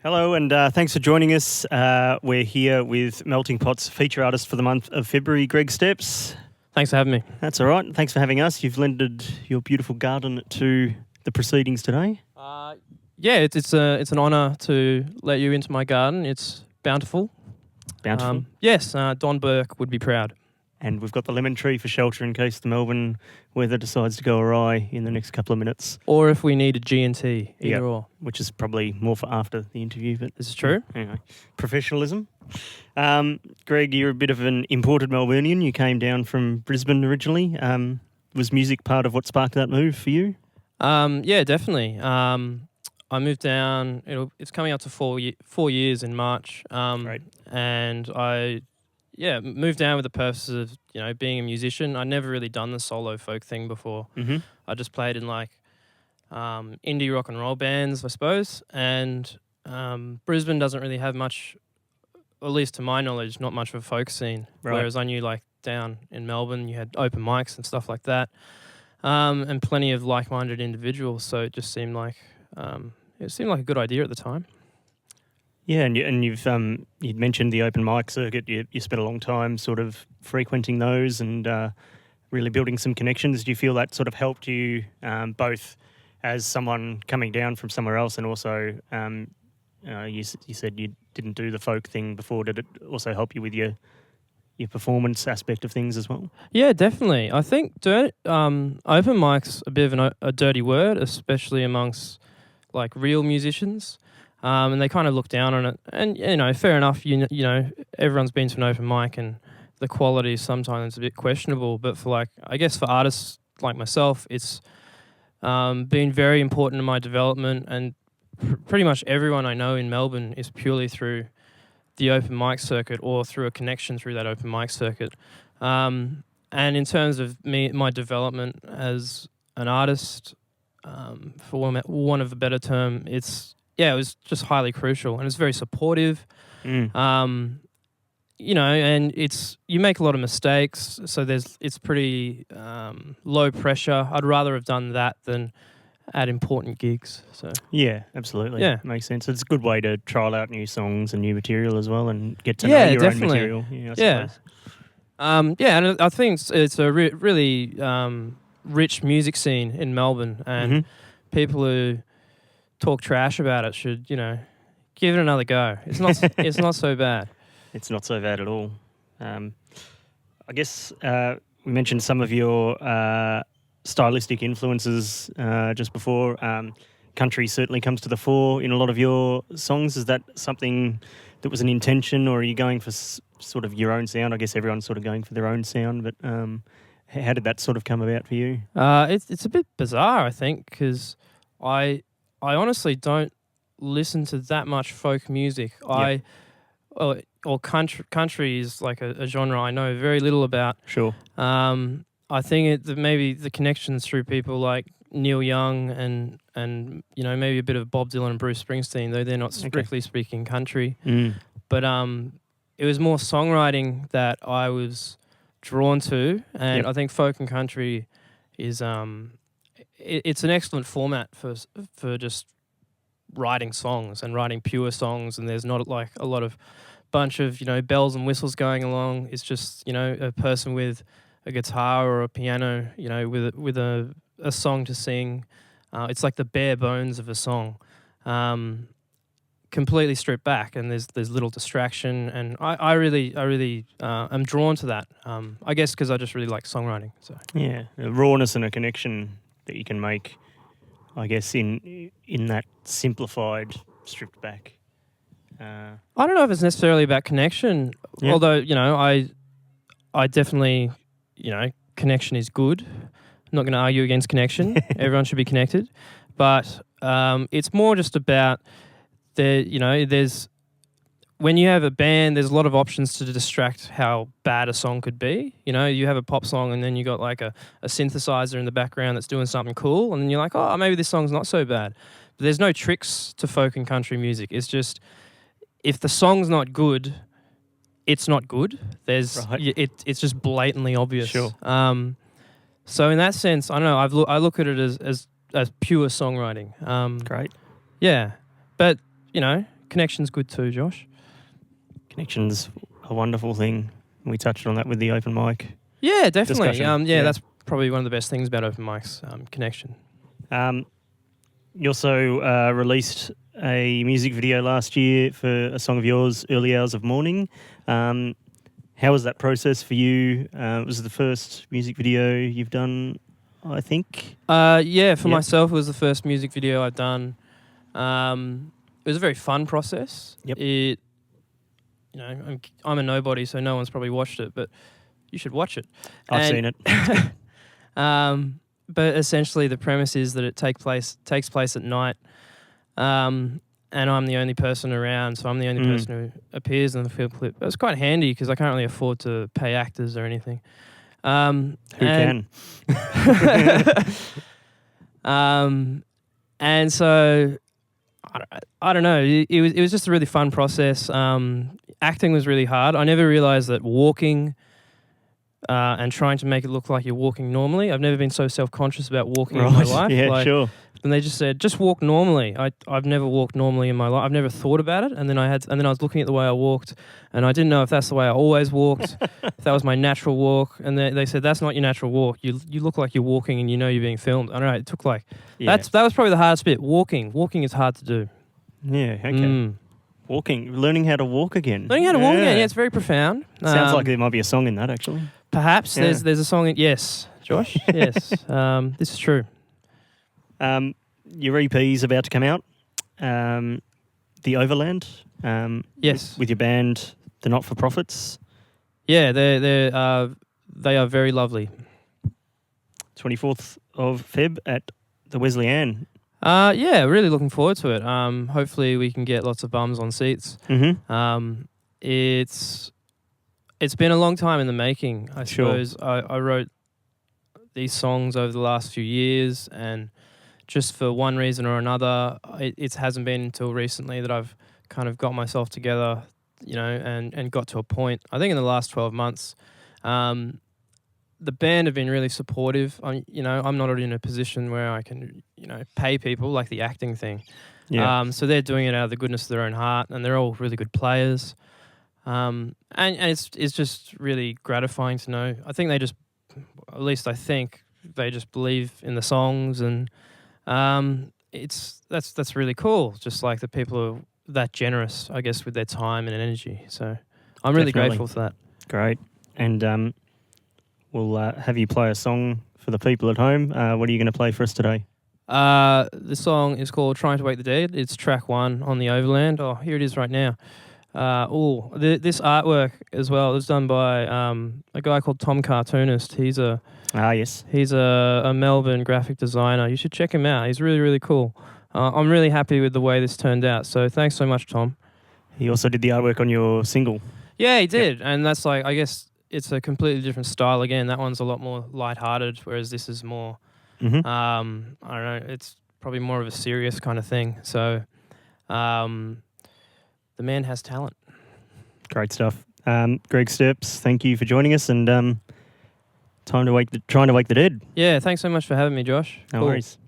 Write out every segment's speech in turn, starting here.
Hello, and thanks for joining us. We're here with Melting Pot's feature artist for the month of February, Greg Steps. Thanks for having me. That's all right. Thanks for having us. You've lended your beautiful garden to the proceedings today. Yeah, it's an honour to let you into my garden. It's bountiful. Bountiful. Yes, Don Burke would be proud. And we've got the lemon tree for shelter in case the Melbourne weather decides to go awry in the next couple of minutes. Or if we need a G&T, either or. Which is probably more for after the interview. But This is true. Anyway, professionalism. Greg, you're a bit of an imported Melburnian. You came down from Brisbane originally. Was music part of what sparked that move for you? Yeah, definitely. I moved down. It's coming up to 4 years in March. Great. And I moved down with the purpose of being a musician. I'd never really done the solo folk thing before. Mm-hmm. I just played in indie rock and roll bands, I suppose. And Brisbane doesn't really have much, at least to my knowledge, not much of a folk scene. Right. Whereas I knew down in Melbourne, you had open mics and stuff like that, and plenty of like-minded individuals. So it just seemed like a good idea at the time. Yeah, and you'd mentioned the open mic circuit. You spent a long time sort of frequenting those and really building some connections. Do you feel that sort of helped you both as someone coming down from somewhere else and also you said you didn't do the folk thing before. Did it also help you with your performance aspect of things as well? Yeah, definitely. I think open mic's a bit of a dirty word, especially amongst real musicians. And they kind of look down on it. And, fair enough, everyone's been to an open mic and the quality is sometimes a bit questionable. But for I guess for artists like myself, it's been very important in my development. And pretty much everyone I know in Melbourne is purely through the open mic circuit or through a connection through that open mic circuit. And in terms of my development as an artist, for want of a better term, it was just highly crucial, and it's very supportive. And you make a lot of mistakes, so it's pretty low pressure. I'd rather have done that than at important gigs. So yeah, absolutely. Yeah, makes sense. It's a good way to trial out new songs and new material as well, and get to know your definitely. own material. I suppose. And I think it's a really rich music scene in Melbourne, and people who talk trash about it should, give it another go. It's not it's not so bad. It's not so bad at all. I guess we mentioned some of your stylistic influences just before. Country certainly comes to the fore in a lot of your songs. Is that something that was an intention, or are you going for sort of your own sound? I guess everyone's sort of going for their own sound, but how did that sort of come about for you? It's a bit bizarre, I think, because I honestly don't listen to that much folk music. Yep. Or country is a genre I know very little about. Sure. I think maybe the connections through people like Neil Young and maybe a bit of Bob Dylan and Bruce Springsteen, though they're not strictly speaking country. But it was more songwriting that I was drawn to, and I think folk and country is it's an excellent format for just writing songs and writing pure songs, and there's not a lot of bunch of bells and whistles going along. It's just a person with a guitar or a piano, with a song to sing. It's like the bare bones of a song, completely stripped back, and there's little distraction, and I really am drawn to that. I guess because I just really like songwriting. So yeah, a rawness and a connection that you can make, I guess, in that simplified, stripped back. I don't know if it's necessarily about connection, although I definitely connection is good. I'm not going to argue against connection. Everyone should be connected, but it's more just about there's when you have a band, there's a lot of options to distract how bad a song could be. You have a pop song and then you got a synthesizer in the background that's doing something cool, and then you're like, oh, maybe this song's not so bad. But there's no tricks to folk and country music. It's just, if the song's not good, it's not good. It's just blatantly obvious. Sure. So in that sense, I don't know. I look at it as pure songwriting. Great. Yeah, but connection's good too, Josh. Connection's a wonderful thing. We touched on that with the open mic. Yeah, definitely. Discussion. That's probably one of the best things about open mics, connection. You also released a music video last year for a song of yours, Early Hours of Morning. How was that process for you? It was the first music video you've done, I think? For myself, it was the first music video I've done. It was a very fun process. Yep. I'm a nobody, so no one's probably watched it, but you should watch it. I've seen it. But essentially, the premise is that it takes place at night, and I'm the only person around, so I'm the only person who appears in the film clip. It was quite handy because I can't really afford to pay actors or anything. Who can? And so I don't know. It was just a really fun process. Acting was really hard. I never realized that walking and trying to make it look like you're walking normally. I've never been so self-conscious about walking in my life. Yeah, sure. And they just said, just walk normally. I've never walked normally in my life. I've never thought about it. And then I was looking at the way I walked, and I didn't know if that's the way I always walked, if that was my natural walk. And they said, that's not your natural walk. You look like you're walking, and you know you're being filmed. I don't know. It took that was probably the hardest bit. Walking is hard to do. Yeah. Okay. Learning how to walk again. Learning how to walk again. Yeah, it's very profound. Sounds like there might be a song in that actually. Perhaps there's a song in yes, Josh. Yes, this is true. Your EP is about to come out. The Overland. Yes. With your band, the Not For Profits. Yeah, they are very lovely. 24th of Feb at the Wesley Anne. Really looking forward to it. Hopefully we can get lots of bums on seats. Mm-hmm. It's been a long time in the making. I Sure. suppose I wrote these songs over the last few years, and just for one reason or another, it hasn't been until recently that I've kind of got myself together, and got to a point. I think in the last 12 months, the band have been really supportive. I'm not in a position where I can, pay people like the acting thing. Yeah. So they're doing it out of the goodness of their own heart, and they're all really good players. And it's just really gratifying to know. I think that's believe in the songs, and that's really cool. Just like the people are that generous, I guess, with their time and energy. So I'm really grateful for that. Great. And we'll have you play a song for the people at home. What are you going to play for us today? The song is called Trying to Wake the Dead. It's track 1 on the Overland. Oh, here it is right now. This artwork as well was done by a guy called Tom Cartoonist. He's a Melbourne graphic designer. You should check him out. He's really, really cool. I'm really happy with the way this turned out. So thanks so much, Tom. He also did the artwork on your single. Yeah, he did. Yep. And that's I guess it's a completely different style again. That one's a lot more lighthearted, whereas this is more, I don't know, it's probably more of a serious kind of thing. So the man has talent. Great stuff. Greg Steps, thank you for joining us, and trying to wake the dead. Yeah, thanks so much for having me, Josh. No worries.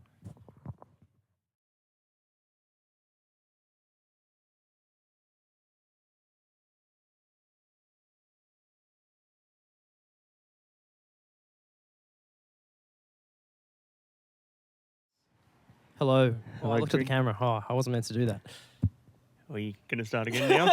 Hello. Hello, I looked at the camera. Oh, I wasn't meant to do that. Are we going to start again now?